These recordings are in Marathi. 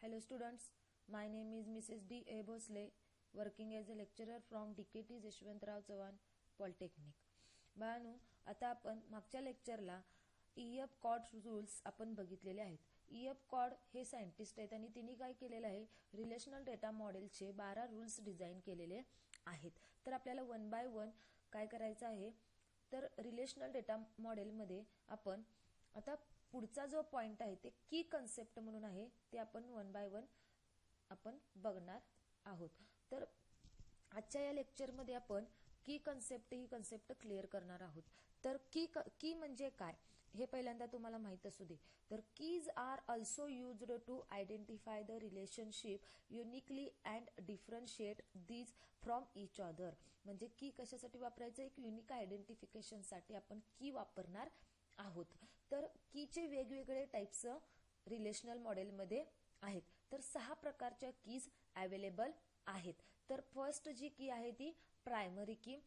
Hello students, my name is Mrs. D. A. Bhosle, working as a lecturer from DKT Yashwantrao Chavan polytechnic. बाळांनो, आता आपण मागच्या लेक्चरला ईएफ कॉड रूल्स आपण बघितलेले आहेत. ईएफ कॉड हे सायंटिस्ट आहेत आणि त्यांनी काय केलेलं आहे, रिलेशनल डेटा मॉडेलचे 12 रूल्स डिझाइन केलेले आहेत. तर आपल्याला वन बाय वन काय करायचं आहे, तर रिलेशनल डेटा मॉडेलमध्ये आपण आता पुढचा जो पॉइंट आहे ते की कन्सेप्ट म्हणून आहे, ते आपण वन बाय वन आपण बघणार आहोत. तर आजच्या या लेक्चरमध्ये आपण की कन्सेप्ट ही कन्सेप्ट क्लिअर करणार आहोत. तर की म्हणजे काय हे पहिल्यांदा तुम्हाला माहित असू दे. तर keys are also used to identify the relationship uniquely and differentiate these from each other. म्हणजे की कशासाठी वापरायचं, एक युनिक आयडेंटिफिकेशनसाठी आपण की वापरणार आहोत. तर कीचे वेगवेगळे टाइप्स रिलेशनल मॉडेलमध्ये आहेत. तर 6 प्रकारच्या कीज अवेलेबल आहेत. तर फर्स्ट जी की आहे ती प्रायमरी की,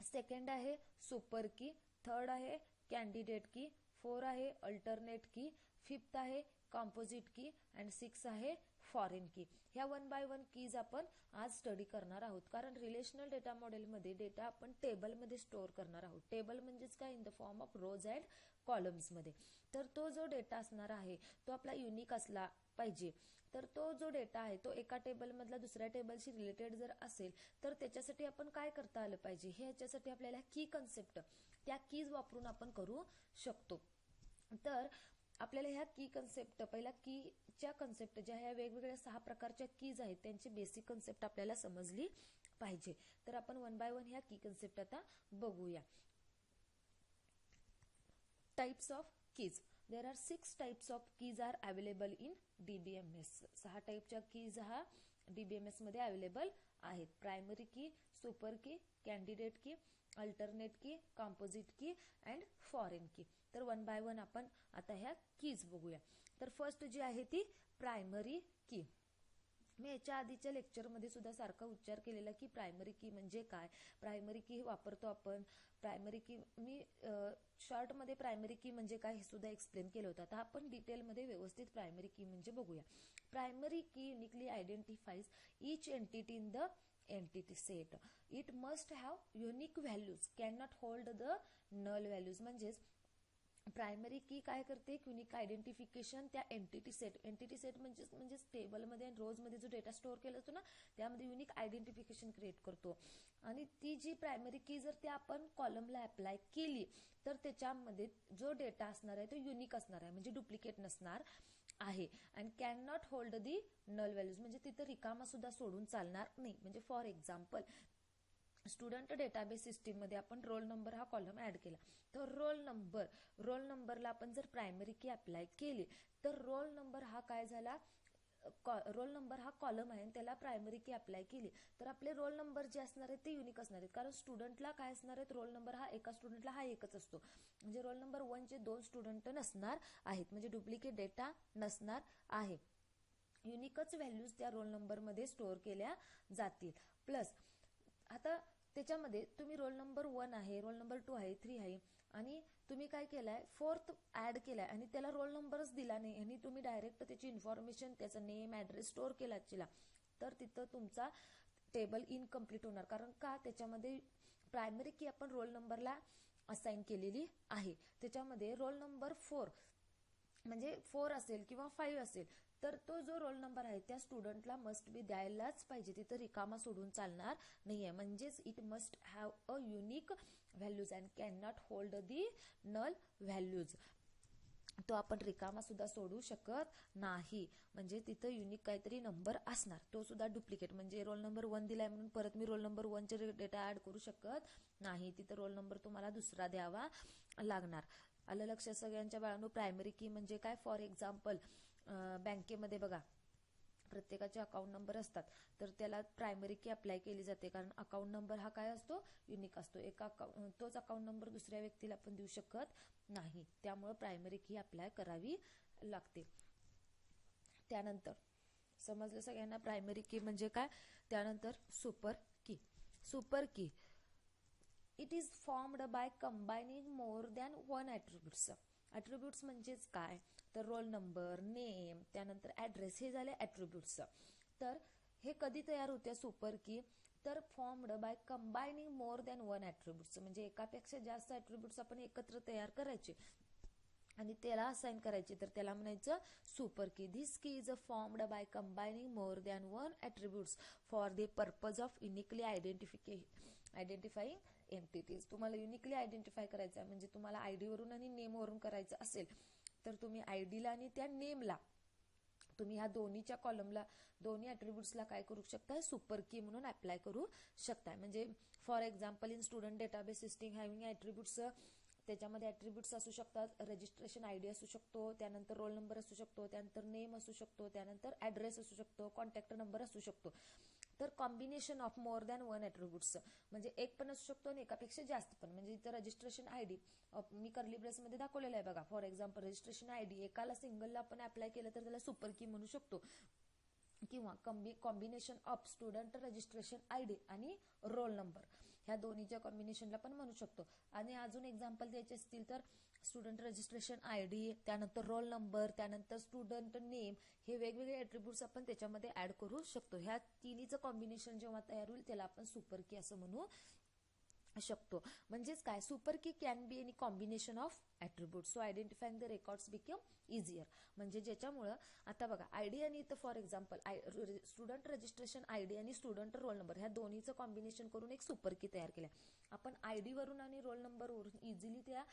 सेकंड आहे सुपर की, थर्ड आहे कॅन्डिडेट की, 4 आहे अल्टरनेट की, 5th आहे कॉम्पोजिट की अँड 6 आहे फॉरेन की. ह्या वन बाय वन कीज आपण आज स्टडी करणार आहोत. कारण रिलेशनल डेटा मॉडेलमध्ये डेटा आपण टेबलमध्ये स्टोअर करणार आहोत. टेबल म्हणजेच काय, in the form of rose and columns मध्ये. तर तो जो डेटा असणार आहे तो आपला युनिक असला पाहिजे. तर तो जो डेटा आहे तो एका टेबल मधला दुसऱ्या टेबलशी रिलेटेड जर असेल तर त्याच्यासाठी आपण काय करता आलं पाहिजे, हे याच्यासाठी आपल्याला की कन्सेप्ट त्या कीज वापरून आपण करू शकतो. तर आपल्याला ह्या की कन्सेप्ट, पहिला कीच्या कन्सेप्ट ज्या ह्या वेगवेगळ्या 6 प्रकारच्या कीज आहेत त्यांची बेसिक कन्सेप्ट आपल्याला समजली पाहिजे. तर आपण वन बाय वन ह्या की कन्सेप्ट आता बघूया. Types of keys. There are 6 types of keys are available in DBMS. 6 टाइपच्या कीज हा DBMS मध्ये अवेलेबल आहेत. Primary key, super key, candidate key, alternate key, composite key and foreign key. तर वन बाय वन आपण आता ह्या कीज बघूया. तर फर्स्ट जी आहे ती प्रायमरी की. मी याच्या आधीच्या लेक्चरमध्ये सुद्धा सारखा उच्चार केलेला की प्रायमरी की म्हणजे काय, प्रायमरी की वापरतो आपण. प्रायमरी की मी शॉर्टमध्ये प्रायमरी की म्हणजे काय हे सुद्धा एक्सप्लेन केलं होतं. आता आपण डिटेलमध्ये व्यवस्थित प्रायमरी की म्हणजे बघूया. Primary key uniquely identifies each entity in the entity set. It must have unique values, can not hold the null values. म्हणजेच प्रायमरी की काय करते, युनिक आयडेंटिफिकेशन त्या एंटिटी सेट म्हणजे टेबलमध्ये आणि रोजमध्ये जो डेटा स्टोअर केला असतो ना त्यामध्ये युनिक आयडेंटिफिकेशन क्रिएट करतो. आणि ती जी प्रायमरी की जर त्या आपण कॉलमला अप्लाय केली तर त्याच्यामध्ये जो डेटा असणार आहे तो युनिक असणार आहे, म्हणजे डुप्लिकेट नसणार आहे. And can not hold the null values, म्हणजे तिथं रिकामा सुद्धा सोडून चालणार नाही. म्हणजे for example student database system मध्ये आपण रोल नंबर हा कॉलम ऍड केला. तर रोल नंबरला आपण जर प्रायमरी की अप्लाय केली तर रोल नंबर हा काय झाला, रोल नंबर हा कॉलम आहे आणि त्याला प्रायमरी की अप्लाय केली तर आपले रोल नंबर जे असणार आहेत ते युनिक असणार आहेत. कारण स्टुडंटला काय असणार आहेत, रोल नंबर हा एका स्टुडंटला हा एकच असतो. म्हणजे रोल नंबर 1 चे 2 स्टुडंट नसणार आहेत, म्हणजे डुप्लिकेट डेटा नसणार आहे. युनिकच व्हॅल्यूज त्या रोल नंबर मध्ये स्टोअर केल्या जातील. प्लस आता त्याच्यामध्ये तुम्ही रोल नंबर 1 आहे, रोल नंबर 2 आहे, 3 आहे आणि तुम्ही काय केलाय, 4th ऍड केलाय आणि त्याला रोल नंबरच दिला नाही आणि तुम्ही डायरेक्ट त्याची इन्फॉर्मेशन, त्याचा नेम, ऍड्रेस स्टोअर केला तर तिथं तुमचा टेबल इनकम्प्लीट होणार. कारण का, त्याच्यामध्ये प्रायमरी की आपण रोल नंबरला असाइन केलेली आहे. त्याच्यामध्ये रोल नंबर 4 म्हणजे 4 असेल किंवा 5 असेल तर तो जो रोल नंबर आहे त्या स्टुडंटला मस्ट बी द्यायलाच पाहिजे, तिथं रिकामा सोडून चालणार नाहीये. म्हणजेच it must have a unique values and can not hold the null values. तो आपण रिकामा सुद्धा सोडू शकत नाही, म्हणजे तिथं युनिक काहीतरी नंबर असणार, तो सुद्धा डुप्लिकेट. म्हणजे रोल नंबर 1 दिलाय म्हणून परत मी रोल नंबर 1 चे डेटा ऍड करू शकत नाही, तिथं रोल नंबर तुम्हाला दुसरा द्यावा लागणार. आलं लक्षात सगळ्यांच्या बाळांनो. प्रायमरी की म्हणजे काय, फॉर एक्झाम्पल बँकेमध्ये बघा प्रत्येकाचे अकाउंट नंबर असतात तर त्याला प्रायमरी की अप्लाय केली जाते. कारण अकाउंट नंबर हा काय असतो, युनिक असतो. तोच अकाउंट नंबर दुसऱ्या व्यक्तीला आपण देऊ शकत नाही, त्यामुळे प्रायमरी की अप्लाय करावी लागते. त्यानंतर समजलं सगळ्यांना प्रायमरी की म्हणजे काय. त्यानंतर सुपर की. It is formed by combining more than 1 attributes. Attributes म्हणजेच काय, तर रोल नंबर, नेम, त्यानंतर ॲड्रेस, हे झाले ॲट्रिब्यूट्स. तर हे कधी तयार होत्या सुपर की, तर formed by combining more than one attributes, म्हणजे एकापेक्षा जास्त ॲट्रिब्यूट्स आपण एकत्र तयार करायचे आणि त्याला असाइन करायचे, तर त्याला म्हणायचं super key. This key is a formed by combining more than one attributes for the purpose of uniquely identifying entities. तुम्हाला युनिकली आयडेंटिफाय करायचं आहे, म्हणजे तुम्हाला आयडी वरून आणि नेम वरून करायचं असेल तर तुम्ही आयडीला आणि त्या नेमला तुम्ही ह्या दोन्हीच्या कॉलमला, दोन्ही ॲट्रिब्यूट्सला काय करू शकताय, सुपर की म्हणून अप्लाय करू शकताय. म्हणजे for example in student database system having attributes, त्याच्यामध्ये ॲट्रिब्यूट्स असू शकतात, रजिस्ट्रेशन आयडी असू शकतो, त्यानंतर रोल नंबर असू शकतो, त्यानंतर नेम असू शकतो, त्यानंतर ॲड्रेस असू शकतो, कॉन्टॅक्ट नंबर असू शकतो. तर combination of more than one attributes म्हणजे एक पण असू शकतो आणि एकापेक्षा जास्त पण. म्हणजे इथं रजिस्ट्रेशन आयडी मी कर्ली ब्रेसमध्ये दाखवलेलं आहे बघा. फॉर एक्झाम्पल रजिस्ट्रेशन आयडी एकाला सिंगलला आपण अप्लाय केलं तर त्याला सुपर की म्हणू शकतो, किंवा combination of student registration ID आणि रोल नंबर ह्या दोन्हीच्या कॉम्बिनेशनला पण म्हणू शकतो. आणि अजून एक्झाम्पल द्यायचे असतील तर स्टुडंट रजिस्ट्रेशन आयडी, त्यानंतर रोल नंबर, त्यानंतर स्टुडंट नेम, हे वेगवेगळे ॲट्रिब्यूट्स आपण त्याच्यामध्ये ऍड करू शकतो. ह्या तिन्हीचं कॉम्बिनेशन जेव्हा तयार होईल त्याला आपण सुपर की असं म्हणू शकतो. म्हणजेच काय, सुपर की can be any combination of attribute, so identifying the records become easier. म्हणजे ज्याच्यामुळं आता बघा आयडी आणि इथं for example student registration ID आणि स्टुडंट रोल नंबर ह्या दोन्हीचं कॉम्बिनेशन करून एक सुपर की तयार केलं. आपण आयडी वरून आणि रोल नंबर वरून इझिली त्या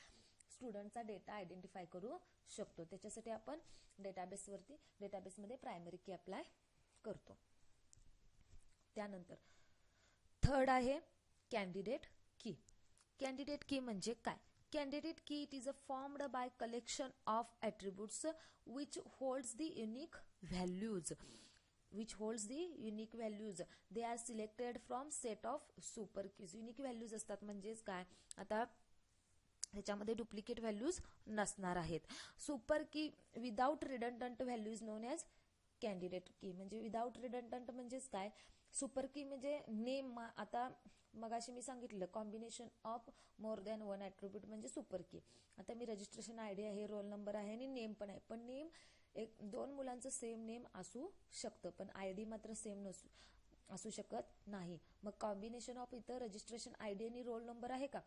स्टुडंटचा डेटा आयडेंटिफाय करू शकतो. त्याच्यासाठी आपण डेटाबेसमध्ये प्रायमरी की अप्लाय करतो. त्यानंतर थर्ड आहे कॅन्डिडेट की. कॅन्डिडेट की म्हणजे काय, कॅन्डिडेट की it is a formed bye collection of attributes which holds the unique values they are selected from set of super keys. Unique values असतात म्हणजेच काय, आता ह्याच्यामध्ये डुप्लिकेट व्हॅल्यूज नसणार आहेत. सुपर की without redundant value is non as candidate की. म्हणजे विदाउट रिडंडंट म्हणजेच काय, सुपर की म्हणजे नेम, आता मगाशी मी सांगितलं combination of more than one attribute म्हणजे सुपर की. आता मी रजिस्ट्रेशन आयडी आहे, रोल नंबर आहे आणि नेम पण आहे, पण नेम दोन मुलांचं सेम नेम असू शकतं, पण आयडी मात्र सेम असू शकत नाही. मग कॉम्बिनेशन ऑफ इथं रजिस्ट्रेशन आयडी आणि रोल नंबर आहे का,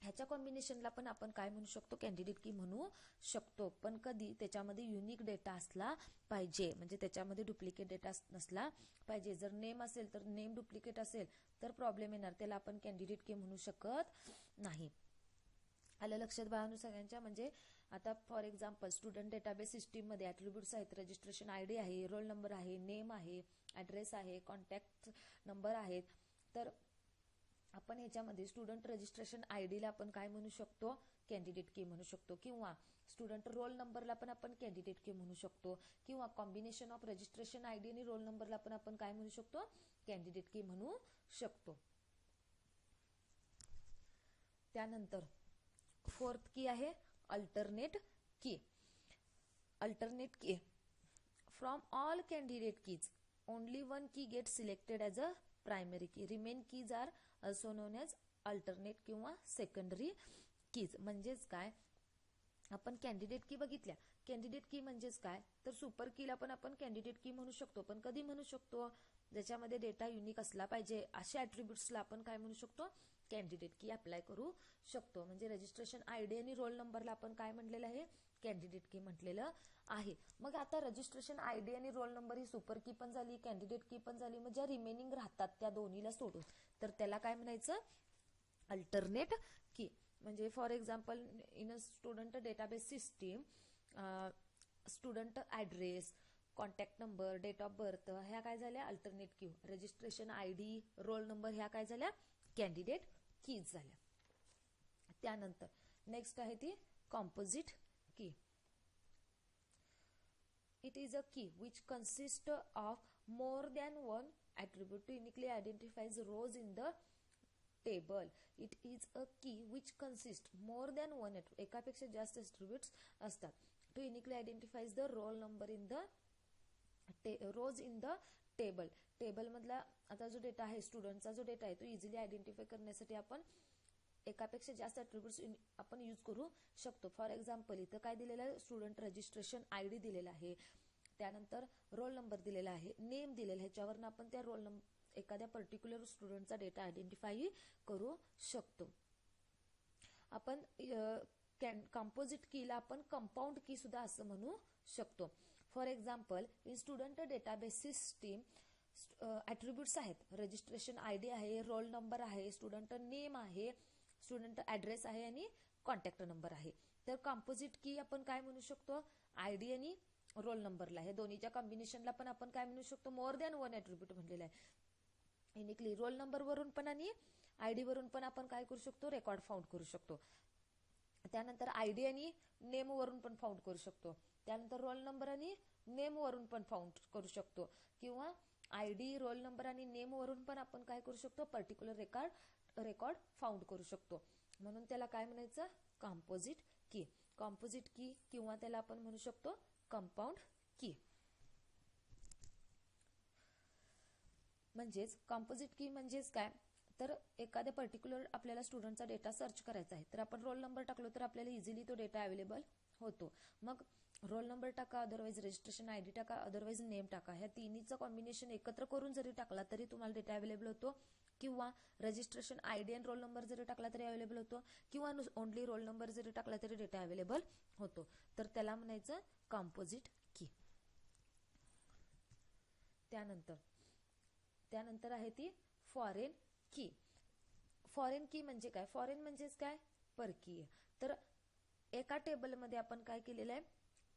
ह्याच्या कॉम्बिनेशनला पण आपण काय म्हणू शकतो, कॅन्डिडेट की म्हणू शकतो. पण कधी त्याच्यामध्ये युनिक डेटा असला पाहिजे, म्हणजे त्याच्यामध्ये डुप्लिकेट डेटा नसला पाहिजे. जर नेम असेल तर नेम डुप्लिकेट असेल तर प्रॉब्लेम येणार, त्याला आपण कॅन्डिडेट की म्हणू शकत नाही. आलं लक्षात बाळांनो सगळ्यांच्या. म्हणजे आता फॉर एक्झाम्पल स्टुडंट डेटाबेस सिस्टीममध्ये ॲट्रिब्यूट्स आहेत, रजिस्ट्रेशन आयडी आहे, रोल नंबर आहे, नेम आहे, ॲड्रेस आहे, कॉन्टॅक्ट नंबर आहेत. तर आपण ह्याच्यामध्ये स्टुडंट रजिस्ट्रेशन आयडीला आपण काय म्हणू शकतो, कॅन्डिडेट की म्हणू शकतो, किंवा स्टुडंट रोल नंबरला पण आपण कॅन्डिडेट की म्हणू शकतो, किंवा कॉम्बिनेशन ऑफ रजिस्ट्रेशन आयडी आणि रोल नंबरला पण आपण काय म्हणू शकतो, कॅन्डिडेट की म्हणू शकतो. त्यानंतर फोर्थ की आहे alternate key. Alternate key from all candidate keys only one key get selected as a primary key. Remain keys are also known as alternate किंवा सेकंडरी कीज. म्हणजेच काय, आपण कॅन्डिडेट की बघितल्या. कॅन्डिडेट की म्हणजेच काय, तर सुपर कीला पण आपण कॅन्डिडेट की म्हणू शकतो, पण कधी म्हणू शकतो, ज्याच्यामध्ये डेटा युनिक असला पाहिजे अशा ॲट्रिब्यूट्सला आपण काय म्हणू शकतो, कॅन्डिडेट की अप्लाय करू शकतो. म्हणजे रजिस्ट्रेशन आयडी आणि रोल नंबरला आपण काय म्हटलेलं आहे, कॅन्डिडेट की म्हटलेलं आहे. मग आता रजिस्ट्रेशन आयडी आणि रोल नंबर ही सुपर की पण झाली, कॅन्डिडेट की पण झाली. मग ज्या रिमेनिंग राहतात त्या दोन्हीला सोडून तर त्याला काय म्हणायचं, अल्टरनेट की. म्हणजे for example in a student database system student address, contact number, date of birth ह्या काय झाल्या अल्टरनेट की. रजिस्ट्रेशन आयडी, रोल नंबर ह्या काय झाल्या कॅन्डिडेट कीज झाल्या. त्यानंतर नेक्स्ट आहे ती कॉम्पोजिट की. It is a key which consists of more than one attribute to uniquely identifies rows in the table. It is a key which consists more than one एकापेक्षा जास्त attributes असतात. To uniquely identifies the roll number in the rows in the table. Table मधला आता जो डेटा आहे स्टुडंटचा जो डेटा आहे तो इझिली आयडेंटिफाय करण्यासाठी आपण एकापेक्षा जास्त ॲट्रिब्यूट्स आपण यूज करू शकतो. फॉर एक्झाम्पल इथं काय दिलेलं आहे, स्टुडंट रजिस्ट्रेशन ID दिलेला आहे, त्यानंतर रोल नंबर दिलेला आहे, नेम दिलेला आहे, ह्याच्यावरनं आपण त्या रोल नंबर एखाद्या पर्टिक्युलर स्टुडंटचा डेटा आयडेंटिफाय करू शकतो. आपण कंपोजिट कीला आपण कंपाऊंड की सुद्धा असं म्हणू शकतो. For example in student database system attributes आहेत, रजिस्ट्रेशन ID आहे, रोल नंबर आहे, स्टुडंट नेम आहे, स्टुडंट ॲड्रेस आहे आणि कॉन्टॅक्ट नंबर आहे. तर कंपोजिट की आपण काय म्हणू शकतो, ID आणि रोल नंबरला, हे दोन्हीच्या कॉम्बिनेशनला पण आपण काय म्हणू शकतो, मोर दॅन वन ॲट्रिब्यूट म्हणलेलं आहे. युनिकली रोल नंबर वरून पण आणि ID वरून पण आपण काय करू शकतो, रेकॉर्ड फाउंड करू शकतो. त्यानंतर ID आणि नेम वरून पण फाउंड करू शकतो. त्यानंतर रोल नंबर आणि नेम वरून पण फाउंड करू शकतो, किंवा ID रोल नंबर आणि नेम वरून पण आपण काय करू शकतो, पर्टिक्युलर रेकॉर्ड फाउंड करू शकतो. म्हणून त्याला काय म्हणायचं, कंपोजिट की. कंपोजिट की किंवा त्याला आपण म्हणू शकतो कंपाऊंड की. म्हणजेच कंपोजिट की म्हणजेच काय, तर एखाद्या पर्टिक्युलर आपल्याला स्टुडंटचा डेटा सर्च करायचा आहे, तर आपण रोल नंबर टाकलो तर आपल्याला इझिली तो डेटा अवेलेबल होतो. मग रोल नंबर टाका, अदरवाईज रजिस्ट्रेशन ID टाका, अदरवाईज नेम टाका, ह्या तिन्हीचं कॉम्बिनेशन एकत्र करून जरी टाकला तरी तुम्हाला डेटा अवेलेबल होतो, किंवा रजिस्ट्रेशन ID आणि रोल नंबर जरी टाकला तरी अवेलेबल होतो, किंवा ओनली रोल नंबर जरी टाकला तरी डेटा अवेलेबल होतो. तर त्याला म्हणायचं कंपोजिट की. त्यानंतर आहे ती फॉरेन की. फॉरेन की म्हणजे काय, फॉरेन म्हणजेच काय, परकीय. तर एका टेबलमध्ये आपण काय केलेलं आहे,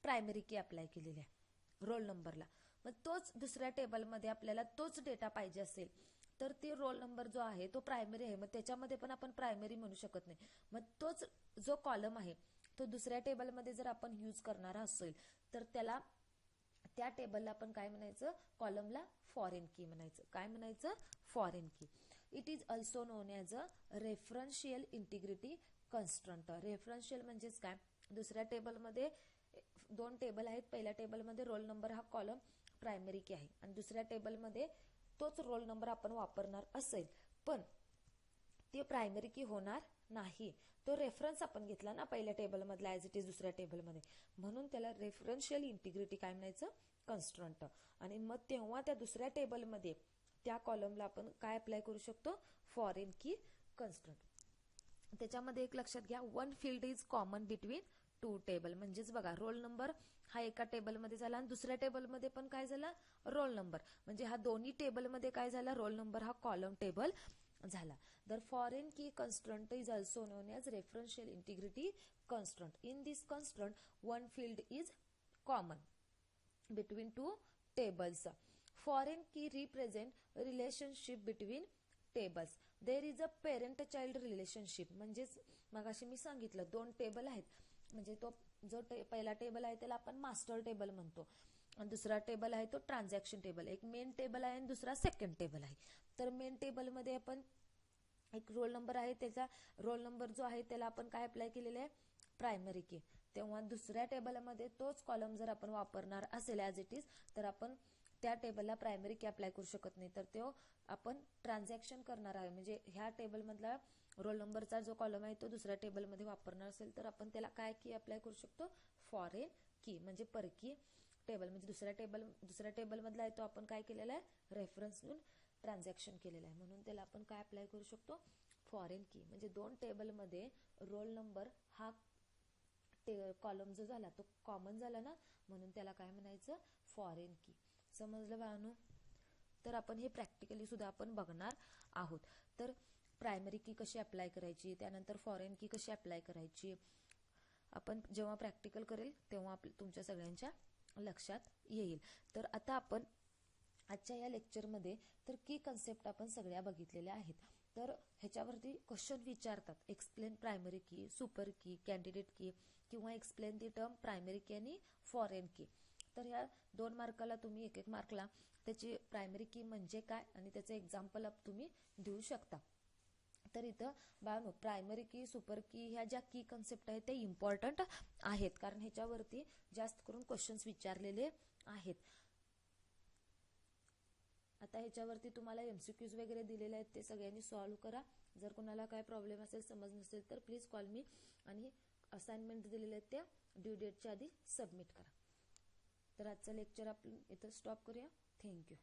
प्रायमरी की अप्लाय केलेली आहे रोल नंबरला. मग तोच दुसऱ्या टेबलमध्ये आपल्याला तोच डेटा पाहिजे असेल तर ते रोल नंबर जो आहे तो प्रायमरी आहे, मग त्याच्यामध्ये पण आपण प्रायमरी म्हणू शकत नाही. मग तोच जो कॉलम आहे तो दुसऱ्या टेबलमध्ये जर आपण यूज करणारा असेल तर त्याला त्या टेबलला आपण काय म्हणायचं, कॉलमला फॉरेन की म्हणायचं. काय म्हणायचं, foreign key. It is also known as a referential integrity constraint. Referential म्हणजेच काय, दुसऱ्या टेबलमध्ये दोन टेबल आहेत, पहिल्या टेबलमध्ये रोल नंबर हा कॉलम प्रायमरी की आहे आणि दुसऱ्या टेबलमध्ये तोच रोल नंबर आपण वापरणार असेल पण ते प्रायमरी की होणार नाही. तो रेफरन्स आपण घेतला ना पहिल्या टेबलमधला ॲज इट इज दुसऱ्या टेबलमध्ये, म्हणून त्याला रेफरन्शियल इंटिग्रिटी काय म्हणायचं, कन्स्ट्रंट. आणि मग तेव्हा त्या दुसऱ्या टेबलमध्ये त्या कॉलमला आपण काय अप्लाय करू शकतो, फॉरेन की कन्स्ट्रंट. त्याच्यामध्ये एक लक्षात घ्या, one field is common between two table. म्हणजेच बघा, रोल नंबर हा एका टेबलमध्ये झाला आणि दुसऱ्या टेबलमध्ये पण काय झाला, रोल नंबर. म्हणजे हा दोन्ही टेबलमध्ये काय झाला, रोल नंबर हा कॉलम टेबल झाला. The foreign key constraint is also known as referential integrity constraint. In this constraint, one field is common between two tables. Foreign key represent relationship between tables. There is a parent-child relationship. म्हणजेच मगाशी मी सांगितलं दोन टेबल आहेत, म्हणजे तो जो पहिला टेबल आहे त्याला आपण मास्टर टेबल म्हणतो आणि दुसरा टेबल आहे तो ट्रान्झॅक्शन टेबल. एक मेन टेबल आहे आणि दुसरा सेकंड टेबल आहे. तर मेन टेबलमध्ये आपण एक रोल नंबर आहे, त्याचा रोल नंबर जो आहे त्याला आपण काय अप्लाय केलेलं आहे, प्रायमरी की. तेव्हा दुसऱ्या टेबलमध्ये तोच कॉलम जर आपण वापरणार असेल ॲज इट इज तर आपण त्या टेबलला प्रायमरी की अप्लाय करू शकत नाही. तर तो आपण ट्रान्झॅक्शन करणार आहे, म्हणजे ह्या टेबलमधला रोल नंबरचा जो कॉलम आहे तो दुसऱ्या टेबलमध्ये वापरणार असेल तर आपण त्याला काय की अप्लाय करू शकतो, फॉरेन की. म्हणजे परकी टेबल, म्हणजे दुसऱ्या टेबलमधला आहे तो आपण काय केलेला आहे, रेफरन्स घेऊन ट्रान्झॅक्शन केलेलं आहे, म्हणून त्याला आपण काय अप्लाय करू शकतो, फॉरेन की. म्हणजे दोन टेबलमध्ये रोल नंबर हा कॉलम जो झाला तो कॉमन झाला ना, म्हणून त्याला काय म्हणायचं, फॉरेन की. समजलं बाळांनो? तर आपण हे प्रॅक्टिकली सुद्धा आपण बघणार आहोत. तर प्रायमरी की कशी अप्लाय करायची, त्यानंतर फॉरेन की कशी अप्लाय करायची, आपण जेव्हा प्रॅक्टिकल करेल तेव्हा तुमच्या सगळ्यांच्या लक्षात येईल. तर आता आपण आजच्या या लेक्चरमध्ये तर की कन्सेप्ट आपण सगळ्या बघितलेल्या आहेत. तर ह्याच्यावरती क्वेश्चन विचारतात, explain primary key, super key, candidate की, किंवा एक्सप्लेन दी टर्म प्रायमरी की आणि फॉरेन की. तर ह्या 2 मार्काला तुम्ही 1-1 मार्कला त्याची प्रायमरी की म्हणजे काय आणि त्याचं एक्झाम्पल तुम्ही देऊ शकता. तर इथं बाळांनो प्रायमरी की, सुपर की ह्या ज्या की कन्सेप्ट आहेत ते इम्पॉर्टंट आहेत, कारण ह्याच्यावरती जास्त करून क्वेश्चन्स विचारलेले आहेत. आता ह्याच्यावरती तुम्हाला MCQs वगैरे दिलेले आहेत, ते सगळ्यांनी सॉल्व्ह करा. जर कोणाला काय प्रॉब्लेम असेल, समज नसेल तर प्लीज कॉल मी. आणि असाइनमेंट दिलेले आहेत त्या ड्यू डेटच्या आधी सबमिट करा. तर आजचं लेक्चर आपण इथं स्टॉप करूया. थँक्यू.